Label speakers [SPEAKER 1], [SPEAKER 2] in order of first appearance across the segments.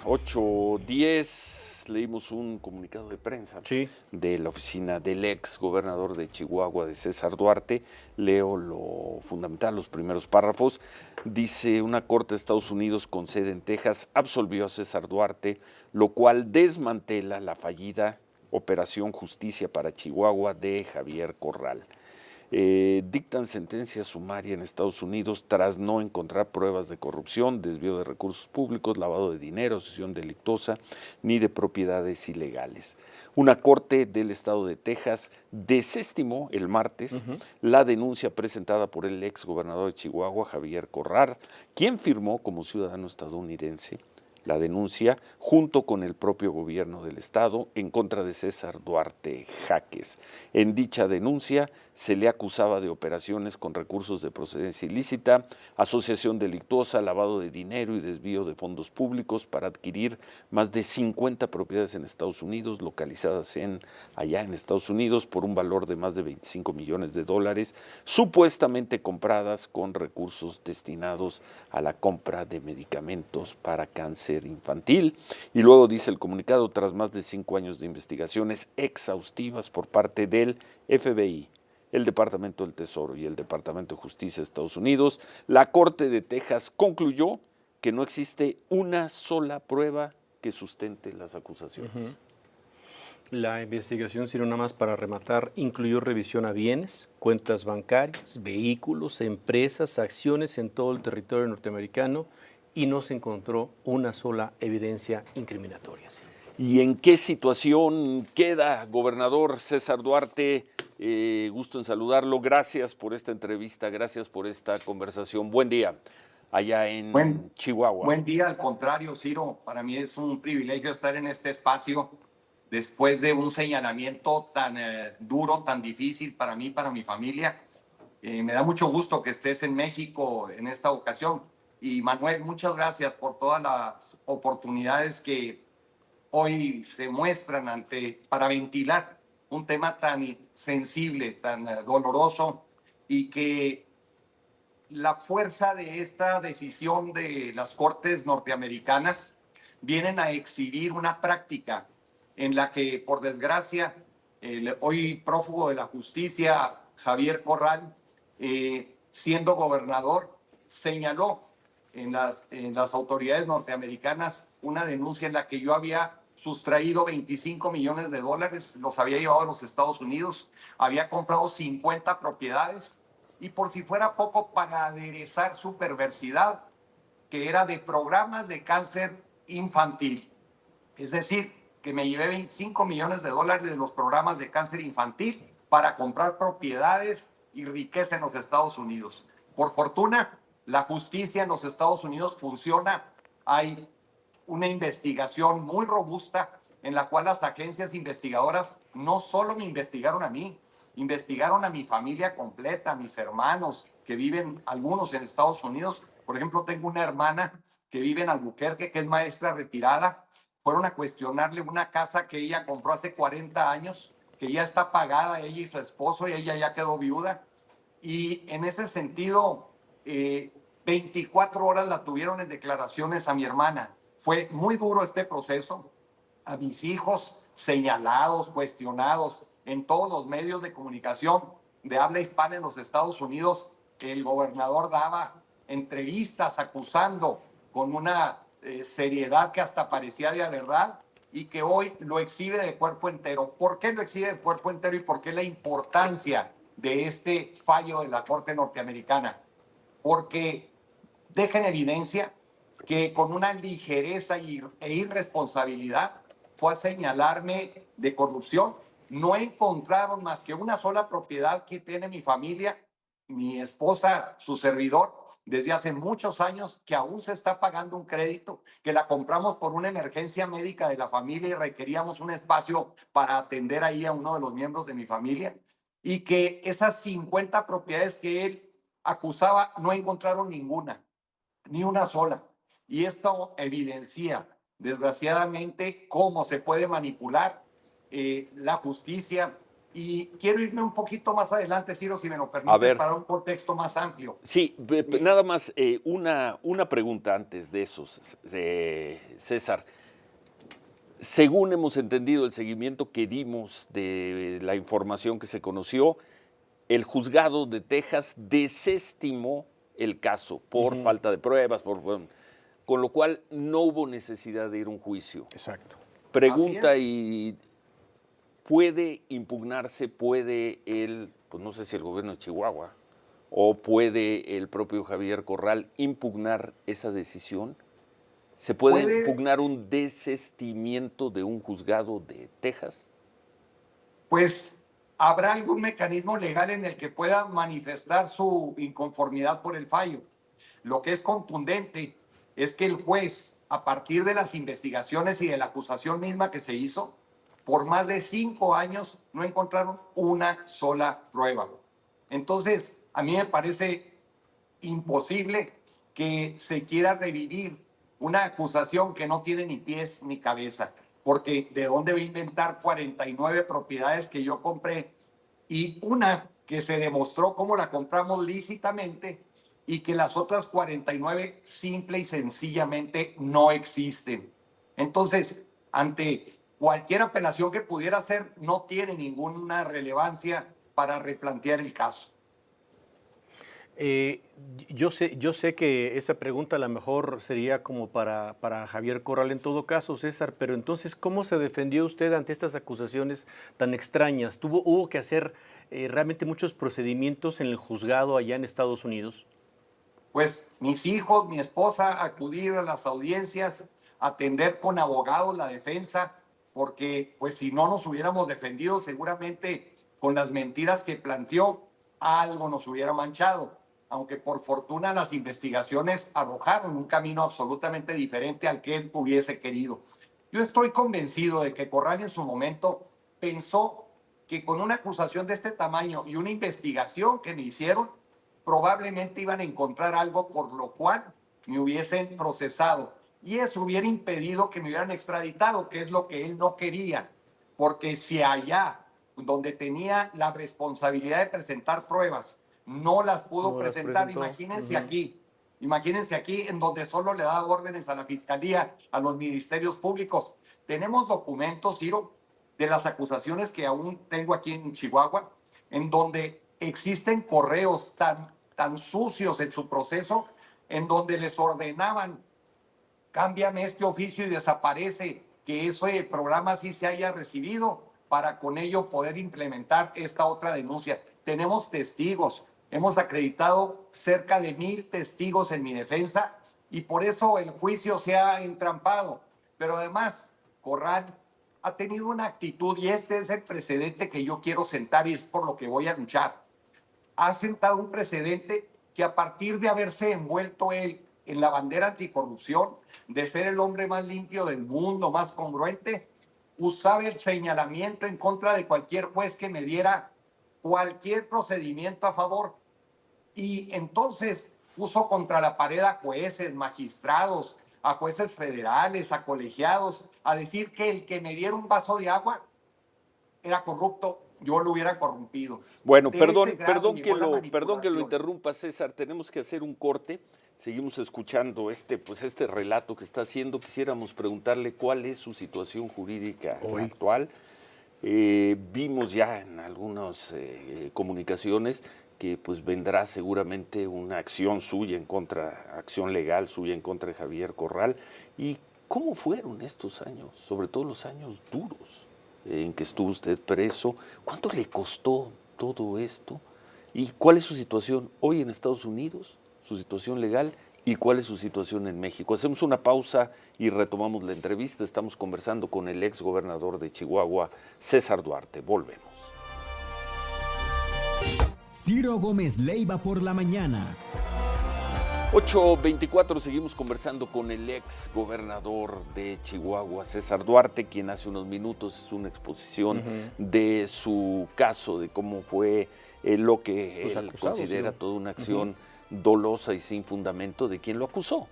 [SPEAKER 1] 8:10 leímos un comunicado de prensa
[SPEAKER 2] Sí.
[SPEAKER 1] de la oficina del ex gobernador de Chihuahua, de César Duarte. Leo lo fundamental, los primeros párrafos. Dice: una corte de Estados Unidos con sede en Texas absolvió a César Duarte, lo cual desmantela la fallida Operación Justicia para Chihuahua de Javier Corral. Dictan sentencia sumaria en Estados Unidos tras no encontrar pruebas de corrupción, desvío de recursos públicos, lavado de dinero, asociación delictuosa, ni de propiedades ilegales. Una corte del estado de Texas desestimó el martes la denuncia presentada por el ex gobernador de Chihuahua, Javier Corral, quien firmó como ciudadano estadounidense la denuncia junto con el propio gobierno del estado en contra de César Duarte Jaques. En dicha denuncia se le acusaba de operaciones con recursos de procedencia ilícita, asociación delictuosa, lavado de dinero y desvío de fondos públicos para adquirir más de 50 propiedades en Estados Unidos, localizadas allá en Estados Unidos, por un valor de más de $25 millones, supuestamente compradas con recursos destinados a la compra de medicamentos para cáncer infantil. Y luego dice el comunicado: tras más de 5 años de investigaciones exhaustivas por parte del FBI, el Departamento del Tesoro y el Departamento de Justicia de Estados Unidos, la Corte de Texas concluyó que no existe una sola prueba que sustente las acusaciones.
[SPEAKER 2] La investigación, sino nada más para rematar, incluyó revisión a bienes, cuentas bancarias, vehículos, empresas, acciones en todo el territorio norteamericano y no se encontró una sola evidencia incriminatoria. ¿Sí?
[SPEAKER 1] ¿Y en qué situación queda, gobernador César Duarte? Gusto en saludarlo. Gracias por esta entrevista, gracias por esta conversación. Buen día allá en Chihuahua.
[SPEAKER 3] Buen día, al contrario, Ciro. Para mí es un privilegio estar en este espacio después de un señalamiento tan duro, tan difícil para mí, para mi familia. Me da mucho gusto que estés en México en esta ocasión. Y Manuel, muchas gracias por todas las oportunidades que hoy se muestran para ventilar un tema tan sensible, tan doloroso, y que la fuerza de esta decisión de las Cortes norteamericanas vienen a exhibir una práctica en la que, por desgracia, el hoy prófugo de la justicia, Javier Corral, siendo gobernador, señaló en las autoridades norteamericanas una denuncia en la que yo había sustraído $25 millones, los había llevado a los Estados Unidos, había comprado 50 propiedades, y por si fuera poco, para aderezar su perversidad, que era de programas de cáncer infantil. Es decir, que me llevé $25 millones de los programas de cáncer infantil para comprar propiedades y riqueza en los Estados Unidos. Por fortuna, la justicia en los Estados Unidos funciona. Hay una investigación muy robusta en la cual las agencias investigadoras no solo me investigaron a mí, investigaron a mi familia completa, a mis hermanos que viven, algunos en Estados Unidos. Por ejemplo, tengo una hermana que vive en Albuquerque, que es maestra retirada. Fueron a cuestionarle una casa que ella compró hace 40 años, que ya está pagada, ella y su esposo, y ella ya quedó viuda. Y en ese sentido, 24 horas la tuvieron en declaraciones a mi hermana. Fue muy duro este proceso. A mis hijos señalados, cuestionados en todos los medios de comunicación de habla hispana en los Estados Unidos. El gobernador daba entrevistas acusando con una seriedad que hasta parecía de verdad, y que hoy lo exhibe de cuerpo entero. ¿Por qué lo exhibe de cuerpo entero y por qué la importancia de este fallo de la Corte norteamericana? Porque deja en evidencia que con una ligereza e irresponsabilidad fue a señalarme de corrupción. No encontraron más que una sola propiedad que tiene mi familia, mi esposa, su servidor, desde hace muchos años, que aún se está pagando un crédito, que la compramos por una emergencia médica de la familia y requeríamos un espacio para atender ahí a uno de los miembros de mi familia, y que esas 50 propiedades que él acusaba no encontraron ninguna, ni una sola. Y esto evidencia, desgraciadamente, cómo se puede manipular la justicia, Y quiero irme un poquito más adelante, Ciro, si me lo
[SPEAKER 1] A
[SPEAKER 3] permites,
[SPEAKER 1] ver.
[SPEAKER 3] para un contexto más amplio.
[SPEAKER 1] Sí, nada más una pregunta antes de eso, César. Según hemos entendido el seguimiento que dimos de la información que se conoció, el juzgado de Texas desestimó el caso por falta de pruebas, con lo cual no hubo necesidad de ir a un juicio.
[SPEAKER 2] Exacto.
[SPEAKER 1] Pregunta
[SPEAKER 3] Así es.
[SPEAKER 1] y ¿puede impugnarse, puede pues no sé si el gobierno de Chihuahua o puede el propio Javier Corral impugnar esa decisión? ¿Se puede impugnar un desestimiento de un juzgado de Texas?
[SPEAKER 3] Pues habrá algún mecanismo legal en el que pueda manifestar su inconformidad por el fallo. Lo que es contundente es que el juez, a partir de las investigaciones y de la acusación misma que se hizo, por más de 5 años no encontraron una sola prueba. Entonces, a mí me parece imposible que se quiera revivir una acusación que no tiene ni pies ni cabeza, porque ¿de dónde voy a inventar 49 propiedades que yo compré y una que se demostró cómo la compramos lícitamente y que las otras 49 simple y sencillamente no existen? Entonces, ante cualquier apelación que pudiera hacer, no tiene ninguna relevancia para replantear el caso.
[SPEAKER 2] Yo sé que esa pregunta a lo mejor sería como para Javier Corral en todo caso, César, pero entonces, ¿cómo se defendió usted ante estas acusaciones tan extrañas? ¿Hubo que hacer realmente muchos procedimientos en el juzgado allá en Estados Unidos?
[SPEAKER 3] Pues mis hijos, mi esposa, acudir a las audiencias, atender con abogados la defensa, porque pues si no nos hubiéramos defendido, seguramente con las mentiras que planteó, algo nos hubiera manchado. Aunque por fortuna las investigaciones arrojaron un camino absolutamente diferente al que él hubiese querido. Yo estoy convencido de que Corral en su momento pensó que con una acusación de este tamaño y una investigación que me hicieron, probablemente iban a encontrar algo por lo cual me hubiesen procesado. Y eso hubiera impedido que me hubieran extraditado, que es lo que él no quería. Porque si allá, donde tenía la responsabilidad de presentar pruebas, no las pudo presentar, imagínense aquí en donde solo le da órdenes a la fiscalía, a los ministerios públicos. Tenemos documentos, Ciro, de las acusaciones que aún tengo aquí en Chihuahua, en donde existen correos tan sucios en su proceso, en donde les ordenaban, cámbiame este oficio y desaparece, que ese programa sí se haya recibido, para con ello poder implementar esta otra denuncia. Tenemos testigos, hemos acreditado cerca de 1,000 testigos en mi defensa y por eso el juicio se ha entrampado. Pero además, Corral ha tenido una actitud, y este es el precedente que yo quiero sentar y es por lo que voy a luchar. Ha sentado un precedente que a partir de haberse envuelto él en la bandera anticorrupción, de ser el hombre más limpio del mundo, más congruente, usaba el señalamiento en contra de cualquier juez que me diera cualquier procedimiento a favor. Y entonces puso contra la pared a jueces, magistrados, a jueces federales, a colegiados, a decir que el que me diera un vaso de agua era corrupto, yo lo hubiera corrompido.
[SPEAKER 1] Bueno,
[SPEAKER 3] De
[SPEAKER 1] perdón
[SPEAKER 3] ese grado llegó la
[SPEAKER 1] que lo
[SPEAKER 3] manipulación.
[SPEAKER 1] interrumpa, César. Tenemos que hacer un corte. Seguimos escuchando este relato que está haciendo. Quisiéramos preguntarle cuál es su situación jurídica actual. Vimos ya en algunas comunicaciones que pues vendrá seguramente una acción suya en contra, acción legal suya en contra de Javier Corral. ¿Y cómo fueron estos años, sobre todo los años duros en que estuvo usted preso? ¿Cuánto le costó todo esto? ¿Y cuál es su situación hoy en Estados Unidos, su situación legal, y cuál es su situación en México? Hacemos una pausa y retomamos la entrevista. Estamos conversando con el ex gobernador de Chihuahua, César Duarte. Volvemos.
[SPEAKER 4] Ciro Gómez Leiva por la mañana.
[SPEAKER 1] 8:24, seguimos conversando con el ex gobernador de Chihuahua, César Duarte, quien hace unos minutos hizo una exposición de su caso, de cómo fue lo que él considera toda una acción dolosa y sin fundamento de quien lo acusó,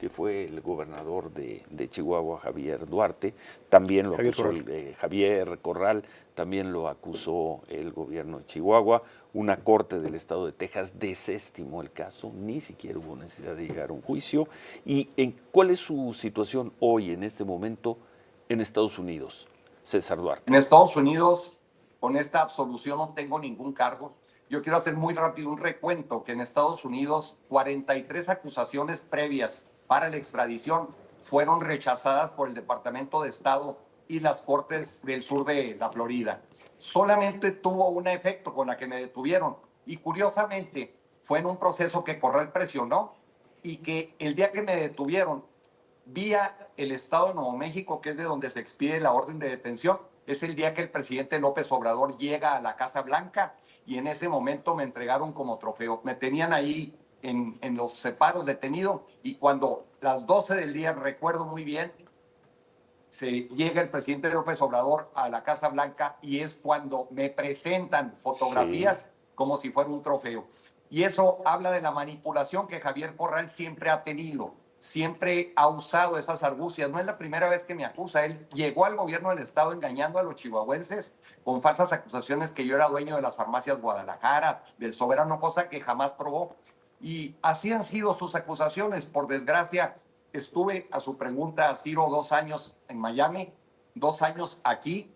[SPEAKER 1] que fue el gobernador de Chihuahua, Javier Duarte, también lo
[SPEAKER 2] Javier
[SPEAKER 1] acusó
[SPEAKER 2] Corral.
[SPEAKER 1] Javier Corral, también lo acusó el gobierno de Chihuahua. Una corte del estado de Texas desestimó el caso, ni siquiera hubo necesidad de llegar a un juicio. ¿Y cuál es su situación hoy, en este momento, en Estados Unidos, César Duarte?
[SPEAKER 3] En Estados Unidos, con esta absolución no tengo ningún cargo. Yo quiero hacer muy rápido un recuento que en Estados Unidos 43 acusaciones previas para la extradición fueron rechazadas por el Departamento de Estado y las Cortes del Sur de la Florida. Solamente tuvo un efecto con la que me detuvieron y curiosamente fue en un proceso que Corral presionó y que el día que me detuvieron vía el Estado de Nuevo México, que es de donde se expide la orden de detención, es el día que el presidente López Obrador llega a la Casa Blanca y en ese momento me entregaron como trofeo. Me tenían ahí en los separos detenido y cuando las 12 del día, recuerdo muy bien, se llega el presidente López Obrador a la Casa Blanca y es cuando me presentan fotografías como si fuera un trofeo. Y eso habla de la manipulación que Javier Corral siempre ha tenido, siempre ha usado esas argucias. No es la primera vez que me acusa. Él llegó al gobierno del estado engañando a los chihuahuenses con falsas acusaciones que yo era dueño de las farmacias Guadalajara, del Soberano, cosa que jamás probó. Y así han sido sus acusaciones. Por desgracia, estuve a su pregunta, Ciro, 2 años en Miami, 2 años aquí.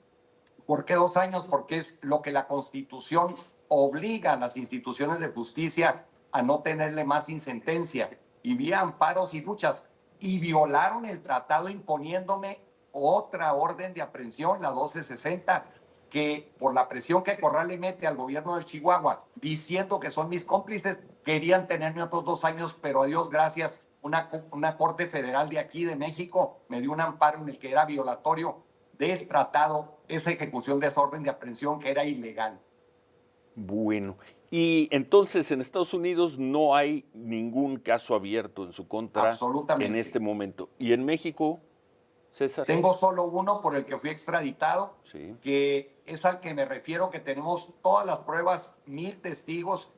[SPEAKER 3] ¿Por qué 2 años? Porque es lo que la Constitución obliga a las instituciones de justicia a no tenerle más sin sentencia. Y vía amparos y luchas. Y violaron el tratado imponiéndome otra orden de aprehensión, la 1260, que por la presión que Corral le mete al gobierno de Chihuahua, diciendo que son mis cómplices, querían tenerme otros 2 años, pero a Dios gracias, una corte federal de aquí, de México, me dio un amparo en el que era violatorio del tratado, esa ejecución de esa orden de aprehensión que era ilegal.
[SPEAKER 1] Bueno, y entonces en Estados Unidos no hay ningún caso abierto en su contra
[SPEAKER 3] Absolutamente.
[SPEAKER 1] en este momento. ¿Y en México, César?
[SPEAKER 3] Tengo solo uno por el que fui extraditado,
[SPEAKER 1] Sí.
[SPEAKER 3] que es al que me refiero, que tenemos todas las pruebas, 1000 testigos,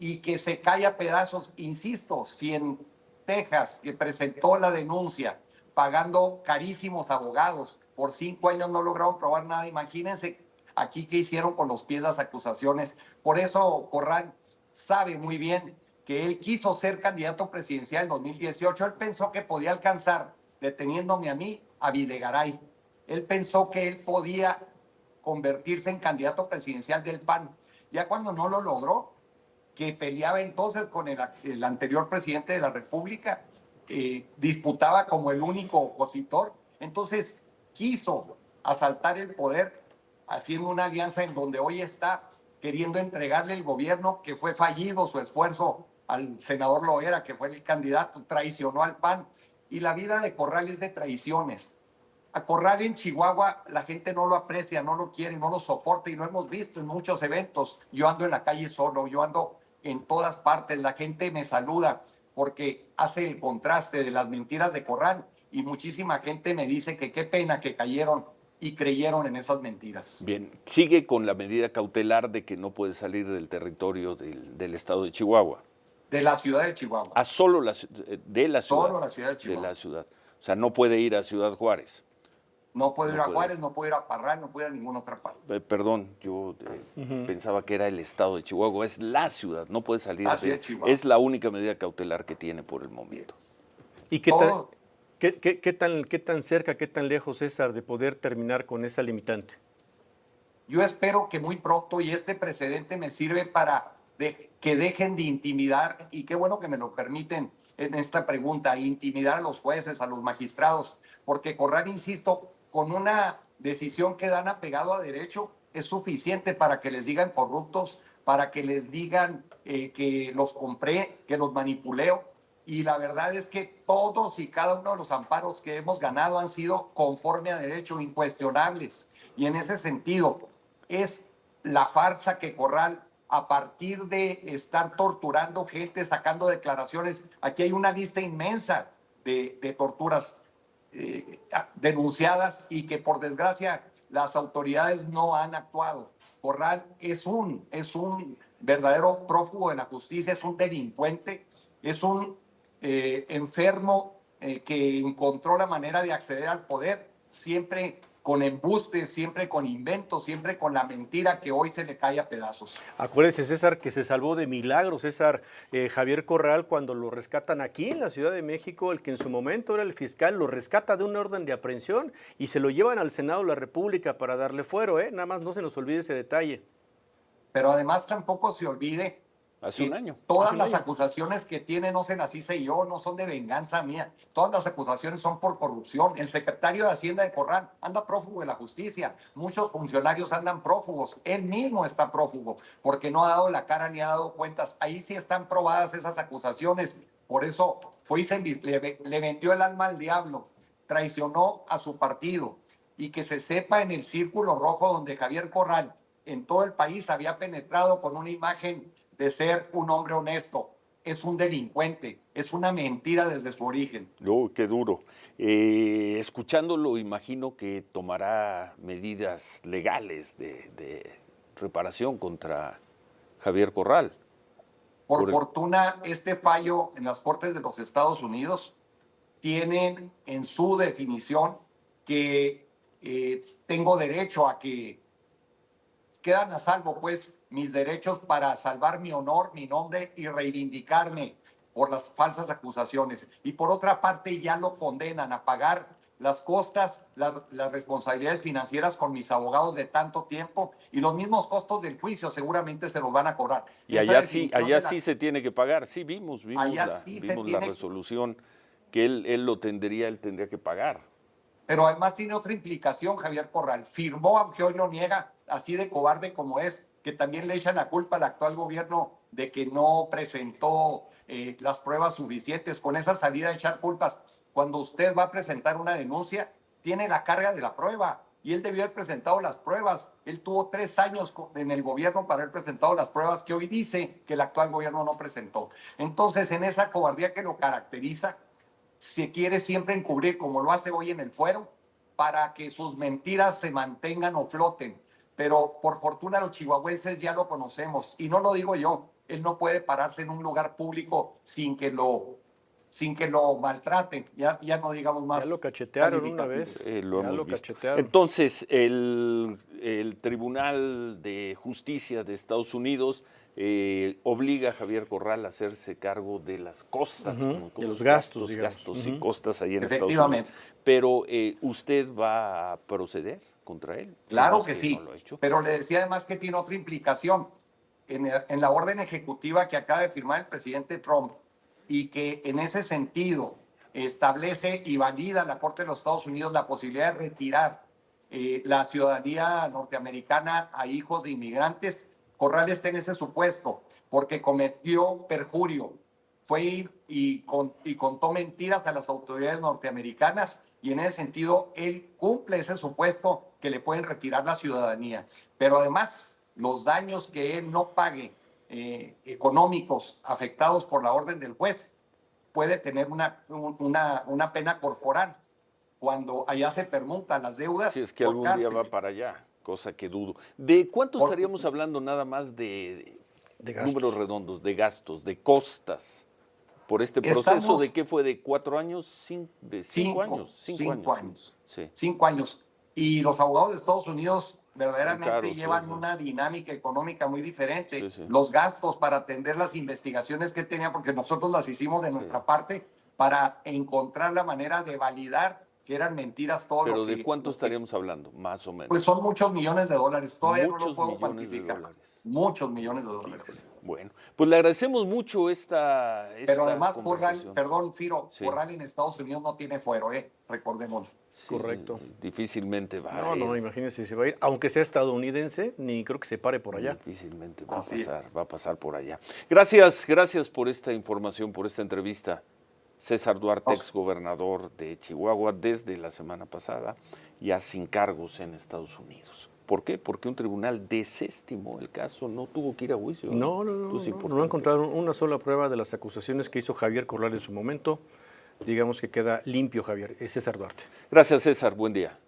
[SPEAKER 3] y que se cae a pedazos. Insisto, si en Texas, que presentó la denuncia, pagando carísimos abogados, por 5 años no lograron probar nada, imagínense aquí qué hicieron con los pies las acusaciones. Por eso Corral sabe muy bien que él quiso ser candidato presidencial en 2018. Él pensó que podía alcanzar, deteniéndome a mí, a Videgaray. Él pensó que él podía convertirse en candidato presidencial del PAN. Ya cuando no lo logró, que peleaba entonces con el anterior presidente de la República, disputaba como el único opositor. Entonces quiso asaltar el poder haciendo una alianza en donde hoy está queriendo entregarle el gobierno, que fue fallido su esfuerzo al senador Loera, que fue el candidato, traicionó al PAN. Y la vida de Corral es de traiciones. A Corral en Chihuahua la gente no lo aprecia, no lo quiere, no lo soporta y lo hemos visto en muchos eventos. Yo ando en la calle solo, yo ando en todas partes, la gente me saluda porque hace el contraste de las mentiras de Corral y muchísima gente me dice que qué pena que cayeron y creyeron en esas mentiras.
[SPEAKER 1] Bien, sigue con la medida cautelar de que no puede salir del territorio del estado de Chihuahua.
[SPEAKER 3] De la ciudad de Chihuahua.
[SPEAKER 1] A solo de la ciudad.
[SPEAKER 3] Solo la ciudad de Chihuahua.
[SPEAKER 1] De la ciudad. O sea, no puede ir a Ciudad Juárez.
[SPEAKER 3] No puedo ir
[SPEAKER 1] No
[SPEAKER 3] a
[SPEAKER 1] puede.
[SPEAKER 3] Juárez, no puedo ir a Parral, no puedo ir a ninguna otra parte.
[SPEAKER 1] Perdón, yo pensaba que era el estado de Chihuahua. Es la ciudad, no puede salir
[SPEAKER 3] La ciudad
[SPEAKER 1] de.
[SPEAKER 3] de Chihuahua.
[SPEAKER 1] Es la única medida cautelar que tiene por el momento.
[SPEAKER 2] ¿Y
[SPEAKER 3] Todos-
[SPEAKER 2] qué tan cerca, qué tan lejos, César, de poder terminar con esa limitante?
[SPEAKER 3] Yo espero que muy pronto, y este precedente me sirve para que dejen de intimidar, y qué bueno que me lo permiten en esta pregunta, intimidar a los jueces, a los magistrados, porque Corral, insisto, con una decisión que dan apegado a derecho, es suficiente para que les digan corruptos, para que les digan que los compré, que los manipuleo. Y la verdad es que todos y cada uno de los amparos que hemos ganado han sido conforme a derecho, incuestionables. Y en ese sentido, es la farsa que Corral, a partir de estar torturando gente, sacando declaraciones, aquí hay una lista inmensa de torturas denunciadas y que por desgracia las autoridades no han actuado. Corral es un verdadero prófugo de la justicia, es un delincuente, es un enfermo que encontró la manera de acceder al poder, siempre con embustes, siempre con inventos, siempre con la mentira que hoy se le cae a pedazos.
[SPEAKER 2] Acuérdese, César, que se salvó de milagro, César. Javier Corral, cuando lo rescatan aquí en la Ciudad de México, el que en su momento era el fiscal, lo rescata de una orden de aprehensión y se lo llevan al Senado de la República para darle fuero, ¿eh? Nada más no se nos olvide ese detalle.
[SPEAKER 3] Pero además tampoco se olvide
[SPEAKER 1] Hace un año.
[SPEAKER 3] todas las acusaciones que tiene, no se las hice yo, no son de venganza mía. Todas las acusaciones son por corrupción. El secretario de Hacienda de Corral anda prófugo de la justicia. Muchos funcionarios andan prófugos. Él mismo está prófugo porque no ha dado la cara ni ha dado cuentas. Ahí sí están probadas esas acusaciones. Por eso fue y le vendió el alma al diablo. Traicionó a su partido. Y que se sepa en el círculo rojo donde Javier Corral en todo el país había penetrado con una imagen de ser un hombre honesto. Es un delincuente, es una mentira desde su origen.
[SPEAKER 1] Oh, qué duro. Escuchándolo, imagino que tomará medidas legales de reparación contra Javier Corral.
[SPEAKER 3] Por fortuna, este fallo en las Cortes de los Estados Unidos tienen en su definición que tengo derecho a que quedan a salvo, pues, mis derechos para salvar mi honor, mi nombre y reivindicarme por las falsas acusaciones. Y por otra parte, ya lo condenan a pagar las costas, las responsabilidades financieras con mis abogados de tanto tiempo y los mismos costos del juicio seguramente se los van a cobrar.
[SPEAKER 1] Y allá sí se tiene que pagar. Sí, vimos la resolución que él tendría que pagar.
[SPEAKER 3] Pero además tiene otra implicación, Javier Corral. Firmó, aunque hoy lo niega, así de cobarde como es, que también le echan la culpa al actual gobierno de que no presentó las pruebas suficientes. Con esa salida de echar culpas, cuando usted va a presentar una denuncia, tiene la carga de la prueba. Y él debió haber presentado las pruebas. Él tuvo 3 años en el gobierno para haber presentado las pruebas que hoy dice que el actual gobierno no presentó. Entonces, en esa cobardía que lo caracteriza, se quiere siempre encubrir, como lo hace hoy en el fuero, para que sus mentiras se mantengan o floten. Pero por fortuna los chihuahuenses ya lo conocemos. Y no lo digo yo, él no puede pararse en un lugar público sin que lo maltraten. Ya no digamos más.
[SPEAKER 2] Ya lo cachetearon una vez.
[SPEAKER 1] Cachetearon. Entonces, el Tribunal de Justicia de Estados Unidos obliga a Javier Corral a hacerse cargo de las costas,
[SPEAKER 2] de los gastos
[SPEAKER 1] y costas ahí en Estados Unidos. Pero ¿usted va a proceder contra él?
[SPEAKER 3] Claro que sí, pero le decía además que tiene otra implicación. En la orden ejecutiva que acaba de firmar el presidente Trump y que en ese sentido establece y valida la Corte de los Estados Unidos la posibilidad de retirar la ciudadanía norteamericana a hijos de inmigrantes, Corral está en ese supuesto porque cometió perjurio, fue y contó mentiras a las autoridades norteamericanas y en ese sentido él cumple ese supuesto que le pueden retirar la ciudadanía. Pero además los daños que él no pague económicos afectados por la orden del juez puede tener una pena corporal cuando allá se permutan las deudas.
[SPEAKER 1] Si es que algún día va para allá, cosa que dudo. ¿De cuánto estaríamos hablando nada más de números redondos, de gastos, de costas, por este proceso de qué fue, de 4 años, de 5 años?
[SPEAKER 3] 5 años.
[SPEAKER 1] Sí.
[SPEAKER 3] 5 años. Y los abogados de Estados Unidos verdaderamente llevan una dinámica económica muy diferente. Los gastos para atender las investigaciones que tenían, porque nosotros las hicimos de nuestra parte para encontrar la manera de validar que eran mentiras todo.
[SPEAKER 1] ¿Pero de cuánto estaríamos hablando, más o menos?
[SPEAKER 3] Pues son muchos millones de dólares, todavía no lo puedo cuantificar. Muchos millones de dólares.
[SPEAKER 1] Bueno, pues le agradecemos mucho esta
[SPEAKER 3] Pero además, Corral, perdón, Ciro, Corral en Estados Unidos no tiene fuero, recordémoslo.
[SPEAKER 2] Sí, correcto.
[SPEAKER 1] Difícilmente va
[SPEAKER 2] a ir. No, imagínese si va a ir. Aunque sea estadounidense, ni creo que se pare por allá.
[SPEAKER 1] Difícilmente va a pasar por allá. Gracias por esta información, por esta entrevista. César Duarte, exgobernador de Chihuahua, desde la semana pasada, ya sin cargos en Estados Unidos. ¿Por qué? Porque un tribunal desestimó el caso, no tuvo que ir a juicio.
[SPEAKER 2] No encontraron una sola prueba de las acusaciones que hizo Javier Corral en su momento. Digamos que queda limpio, Javier. Es César Duarte.
[SPEAKER 1] Gracias, César. Buen día.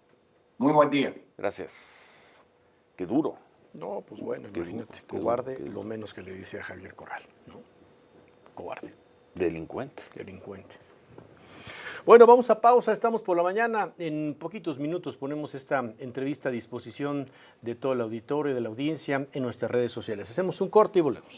[SPEAKER 3] Muy buen día.
[SPEAKER 1] Gracias. Qué duro.
[SPEAKER 2] No, pues bueno, imagínate. Cobarde, lo menos que le dice a Javier Corral, ¿no? Cobarde.
[SPEAKER 1] Delincuente.
[SPEAKER 2] Bueno, vamos a pausa, estamos por la mañana. En poquitos minutos ponemos esta entrevista a disposición de todo el auditorio y de la audiencia en nuestras redes sociales. Hacemos un corte y volvemos.